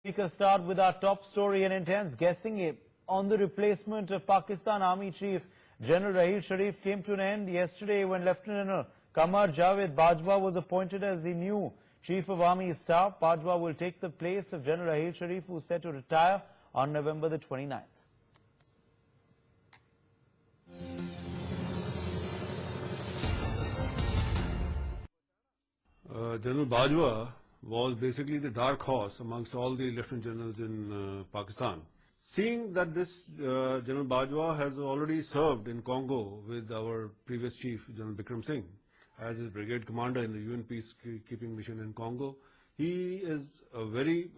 Take a start with our top story. An intense guessing on the replacement of Pakistan Army Chief General Raheel Sharif came to an end yesterday when Lieutenant General Qamar Javed Bajwa was appointed as the new Chief of Army Staff. Bajwa will take the place of General Raheel Sharif, who is set to retire on November the 29th. General Bajwa was basically the dark horse amongst all the lieutenant generals in Pakistan. Seeing that this General Bajwa has already served in Congo with our previous chief, General Bikram Singh, as his brigade commander in the UN peacekeeping mission in Congo, he is a very,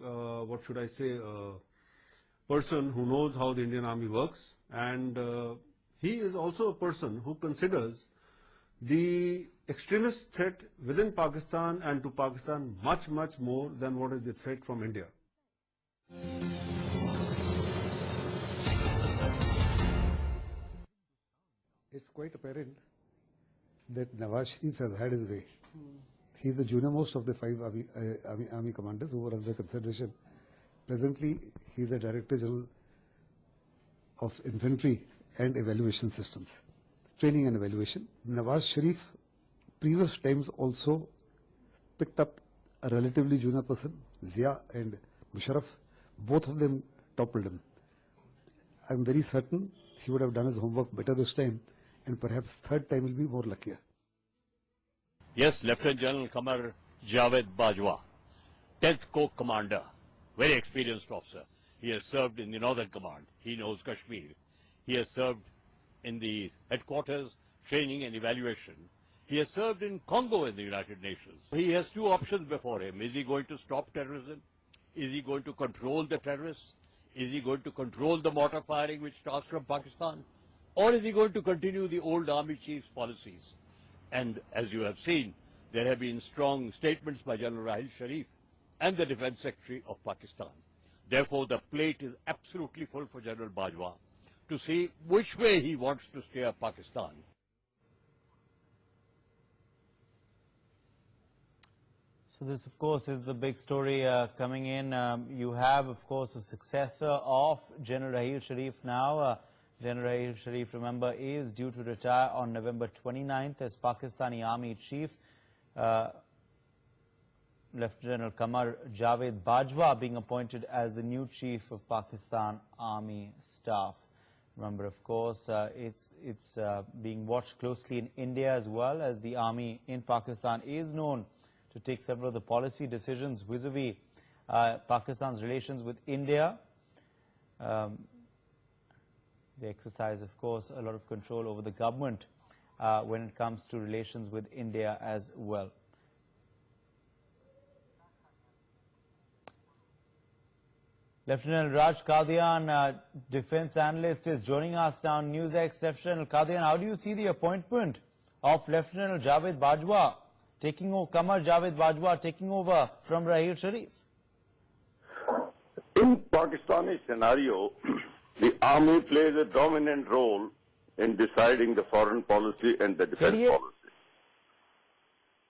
person who knows how the Indian Army works, and he is also a person who considers the extremist threat within Pakistan and to Pakistan much, much more than what is the threat from India. It's quite apparent that Nawaz Sharif has had his way. He is the junior-most of the 5 army commanders who were under consideration. Presently, he is the Director General of Infantry and Evaluation Systems, Training and Evaluation. Nawaz Sharif, previous times also picked up a relatively junior person, Zia and Musharraf. Both of them toppled him. I'm very certain he would have done his homework better this time, and perhaps third time will be more luckier. Yes, Lieutenant General Qamar Javed Bajwa, 10th Corps Commander, very experienced officer. He has served in the Northern Command. He knows Kashmir. He has served in the headquarters, training and evaluation. He has served in Congo in the United Nations. He has 2 options before him. Is he going to stop terrorism? Is he going to control the terrorists? Is he going to control the mortar firing which starts from Pakistan? Or is he going to continue the old army chief's policies? And as you have seen, there have been strong statements by General Raheel Sharif and the Defence Secretary of Pakistan. Therefore, the plate is absolutely full for General Bajwa to see which way he wants to steer Pakistan. So this, of course, is the big story coming in. You have, of course, a successor of General Raheel Sharif now. General Raheel Sharif, remember, is due to retire on November 29th as Pakistani Army Chief. Lieutenant General Qamar Javed Bajwa being appointed as the new Chief of Pakistan Army Staff. Remember, of course, it's being watched closely in India as well, as the army in Pakistan is known to take several of the policy decisions vis-a-vis Pakistan's relations with India. They exercise, of course, a lot of control over the government when it comes to relations with India as well. Lieutenant Raj Qadian, defense analyst, is joining us now on NewsX. Lieutenant Qadian, how do you see the appointment of Lieutenant Javed Bajwa taking over, Qamar Javed Bajwa taking over from Raheel Sharif? In Pakistani scenario, the army plays a dominant role in deciding the foreign policy and the defense policy.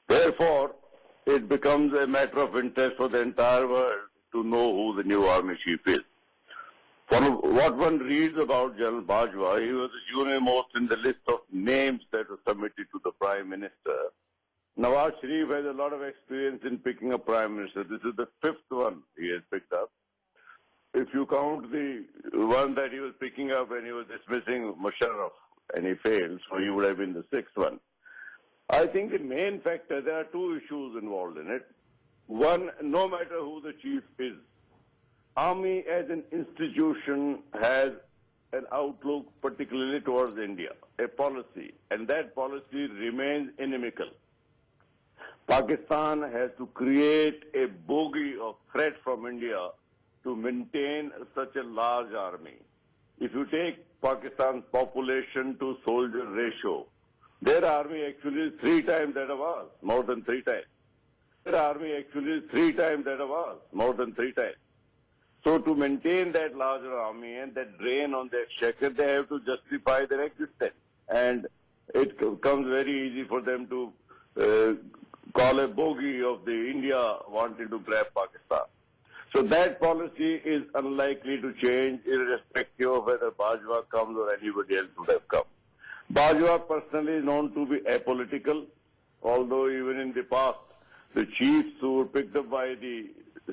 Therefore, it becomes a matter of interest for the entire world to know who the new army chief is. From what one reads about General Bajwa, he was the junior-most in the list of names that were submitted to the Prime Minister. Nawaz Sharif has a lot of experience in picking up Prime Minister. This is the 5th one he has picked up. If you count the one that he was picking up when he was dismissing Musharraf and he failed, so he would have been the 6th one. I think the main factor, there are 2 issues involved in it. One, no matter who the chief is, army as an institution has an outlook particularly towards India, a policy, and that policy remains inimical. Pakistan has to create a bogey of threat from India to maintain such a large army. If you take Pakistan's population to soldier ratio, their army actually is 3 times that of ours, more than 3 times. Their army actually is 3 times that of ours, more than 3 times. So to maintain that larger army and that drain on the exchequer, they have to justify their existence. And it comes very easy for them to call a bogey of the India wanting to grab Pakistan. So that policy is unlikely to change irrespective of whether Bajwa comes or anybody else would have come. Bajwa personally is known to be apolitical, although even in the past, the chiefs who were picked up by the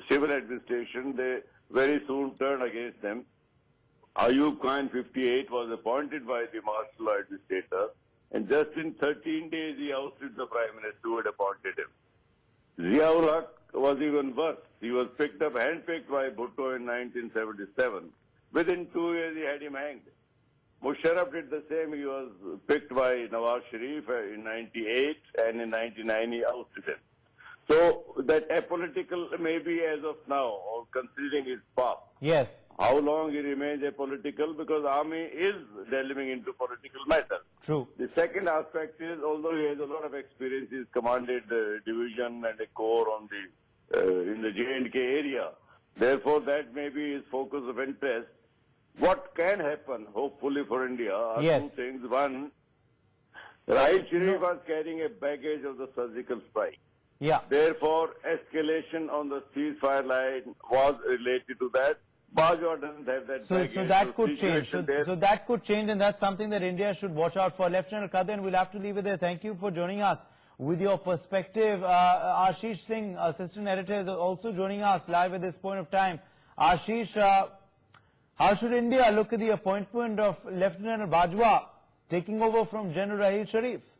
civil administration, they very soon turned against them. Ayub Khan, 58, was appointed by the martial law administrator, and just in 13 days he ousted the Prime Minister who had appointed him. Ziaul Haq was even worse. He was picked up, handpicked by Bhutto in 1977. Within 2 years he had him hanged. Musharraf did the same. He was picked by Nawaz Sharif in 98, and in 99 he ousted him. So that apolitical maybe as of now, or considering his past. Yes. How long he remains apolitical, because army is delving into political matters. True. The second aspect is, although he has a lot of experience, he's commanded division and a corps on the in the J&K area. Therefore, that may be his focus of interest. What can happen, hopefully for India, are Yes. two things. One, Raheel Sharif was carrying a baggage of the surgical strike. Yeah. Therefore, escalation on the ceasefire line was related to that. Bajwa doesn't have that baggage. So that could change. situation there. So that could change, and that's something that India should watch out for. Lieutenant Kadir, we'll have to leave it there. Thank you for joining us with your perspective. Ashish Singh, assistant editor, is also joining us live at this point of time. Ashish, how should India look at the appointment of Lieutenant General Bajwa taking over from General Raheel Sharif?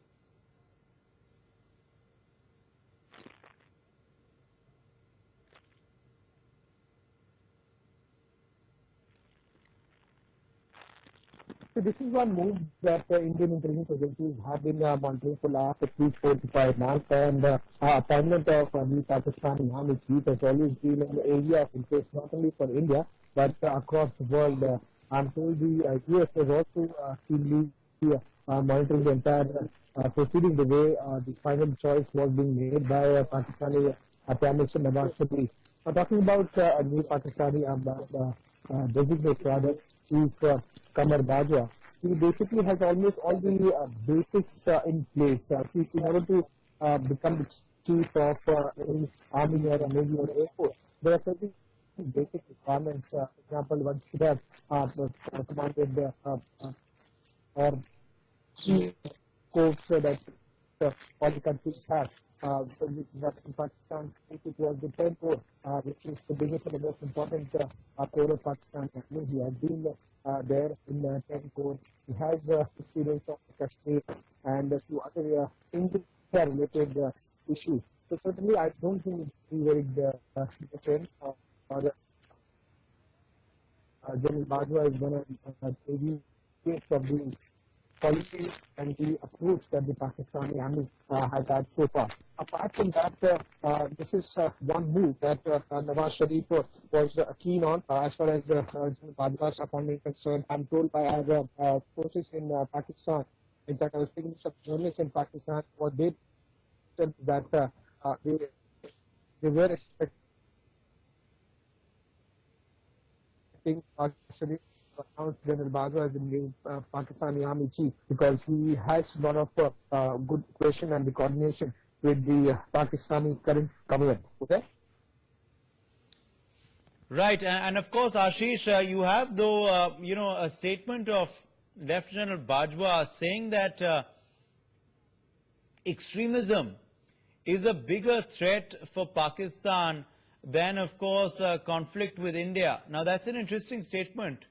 So this is one move that Indian intelligence agencies have been monitoring for last at least 4 to 5 months, and appointment of new Pakistani Army Chief has always been an area of interest not only for India but across the world. I'm told the US was also keenly monitoring the entire proceeding the way the final choice was being made by Pakistani Prime Minister Nawaz Sharif. Talking about new Pakistani designate rather, Chief Qamar Bajwa, he basically has almost all the basics in place. He's in order to become the chief of any army or navy or air force, there are certain basic requirements. For example, one should have commanded or chief corps that all the countries have. So in Pakistan, it was the 10th Corps, which is the biggest and the most important corps of Pakistan. He has been there in the 10th Corps. He has experience of Kashmir and a few other India-related issues. So certainly, I don't think it's very different. General Bajwa is going to review of the policy and the approach that the Pakistani army has had so far. Apart from that, this is one move that Nawaz Sharif was keen on as far as General Bajwa's appointment is concerned. I'm told by our sources in Pakistan, in fact, I was speaking to some journalists in Pakistan, what they said that they were expecting Sharif announced General Bajwa as the new Pakistani Army Chief because he has a lot of good cooperation and the coordination with the Pakistani current government. Okay? Right, and of course, Ashish, you have though, a statement of Lieutenant General Bajwa saying that extremism is a bigger threat for Pakistan than, of course, conflict with India. Now, that's an interesting statement.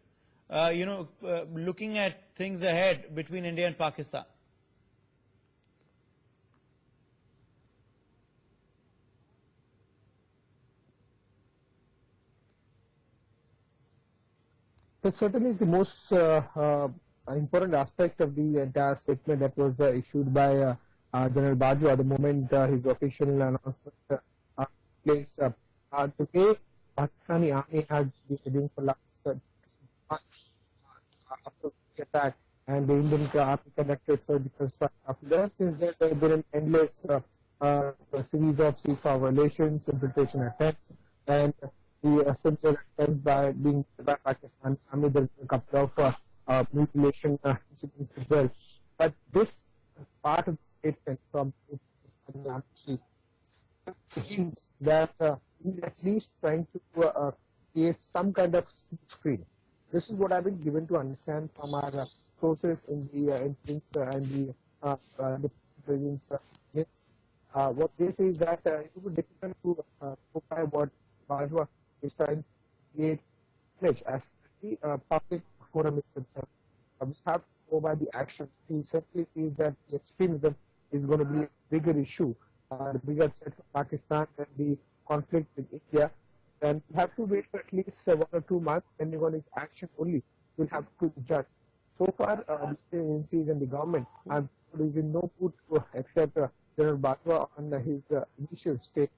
Looking at things ahead between India and Pakistan. So certainly the most important aspect of the entire statement that was issued by General Bajwa the moment his official announcement took place. The way Pakistani army has been doing for last after the attack and the Indian army conducted surgical strike. After that, since then, there have been an endless series of ceasefire violations, infiltration attempts, and the similar attempt by Pakistan army. There are a couple of mutilation incidents as well. But this part of the statement from the Pakistani army seems that he's at least trying to create some kind of screen. This is what I've been given to understand from our sources in the intelligence and the intelligence units. What they say is that it would be difficult to compare what Bajwa is trying to create as the public forum is concerned. We have to go by the action. He certainly feels that the extremism is going to be a bigger issue, the bigger threat for Pakistan than the conflict with India. And we have to wait for at least 1 or 2 months, depending on his action only. We'll have to judge. So far, the agencies and the government is in no mood to accept General Bajwa on his initial state.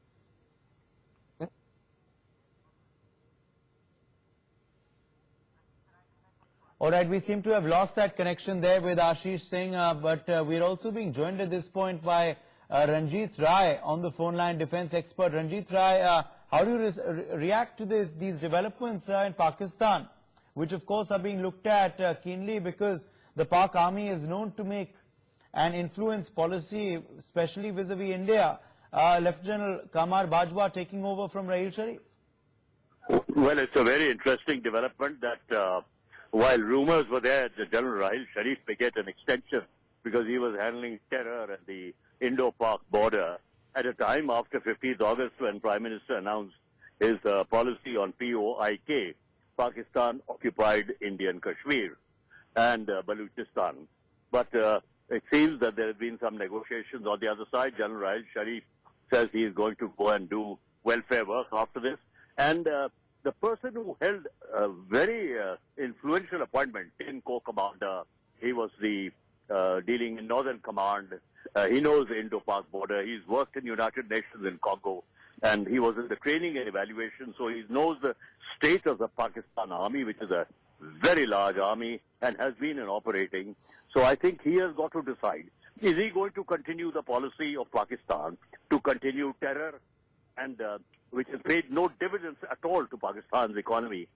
All right, we seem to have lost that connection there with Ashish Singh, but we're also being joined at this point by Ranjit Rai on the phone line, defense expert. Ranjit Rai, how do you react to these developments in Pakistan, which of course are being looked at keenly because the Pak army is known to make and influence policy, especially vis-a-vis India? Lt General Qamar Bajwa taking over from Raheel Sharif. Well, it's a very interesting development that while rumors were there that General Raheel Sharif may get an extension because he was handling terror at the Indo-Pak border at a time after 15th August when Prime Minister announced his policy on POIK, Pakistan occupied Indian Kashmir and Baluchistan. But it seems that there have been some negotiations on the other side. General Raheel Sharif says he is going to go and do welfare work after this. And the person who held a very influential appointment in co-commander, he was the dealing in Northern Command. He knows the Indo-Pak border. He's worked in United Nations in Congo, and he was in the training and evaluation, so he knows the state of the Pakistan army, which is a very large army and has been in operating. So I think he has got to decide, is he going to continue the policy of Pakistan to continue terror and which has paid no dividends at all to Pakistan's economy,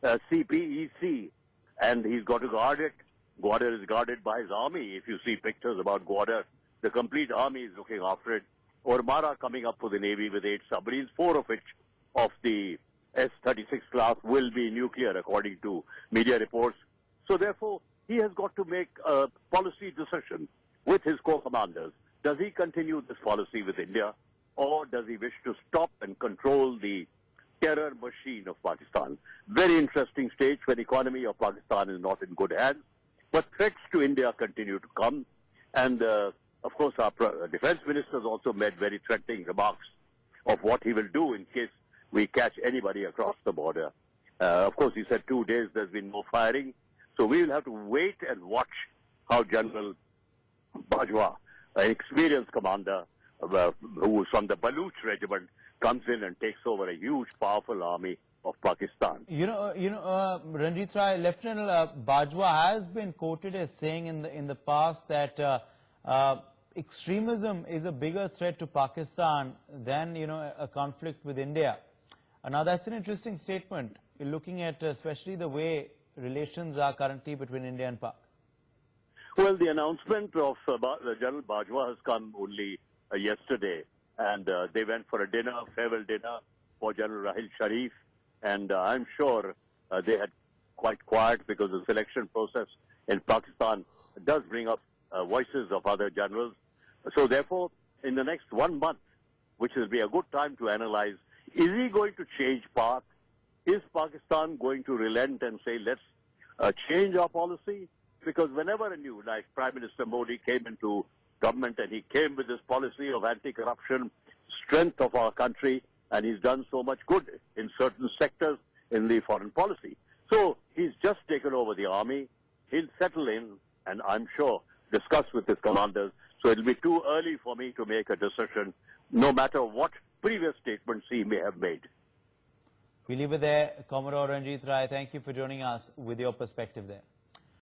CPEC, and he's got to guard it. Gwadar is guarded by his army. If you see pictures about Gwadar, the complete army is looking after it. Or Mara coming up for the Navy with 8 submarines, 4 of which of the S-36 class will be nuclear, according to media reports. So therefore, he has got to make a policy decision with his co-commanders. Does he continue this policy with India, or does he wish to stop and control the terror machine of Pakistan? Very interesting stage when the economy of Pakistan is not in good hands. But threats to India continue to come. And, of course, our defense minister has also made very threatening remarks of what he will do in case we catch anybody across the border. Of course, he said 2 days there's been no firing. So we will have to wait and watch how General Bajwa, an experienced commander, who is from the Baluch regiment, comes in and takes over a huge, powerful army of Pakistan. Ranjit Rai, Lt General Bajwa has been quoted as saying in the past that extremism is a bigger threat to Pakistan than a conflict with India. Now that's an interesting statement. You're looking at especially the way relations are currently between India and Pak. Well, the announcement of General Bajwa has come only yesterday, and they went for a dinner, farewell dinner for General Raheel Sharif, and I'm sure they had quite quiet because the selection process in Pakistan does bring up voices of other generals. So therefore, in the next 1 month, which will be a good time to analyze, is he going to change path? Is Pakistan going to relent and say, let's change our policy? Because whenever a new, like Prime Minister Modi came into government and he came with this policy of anti-corruption, strength of our country, and he's done so much good in certain sectors in the foreign policy. So he's just taken over the army. He'll settle in, and I'm sure discuss with his commanders. So it'll be too early for me to make a decision, no matter what previous statements he may have made. We leave it there. Commodore Ranjit Rai, thank you for joining us with your perspective there.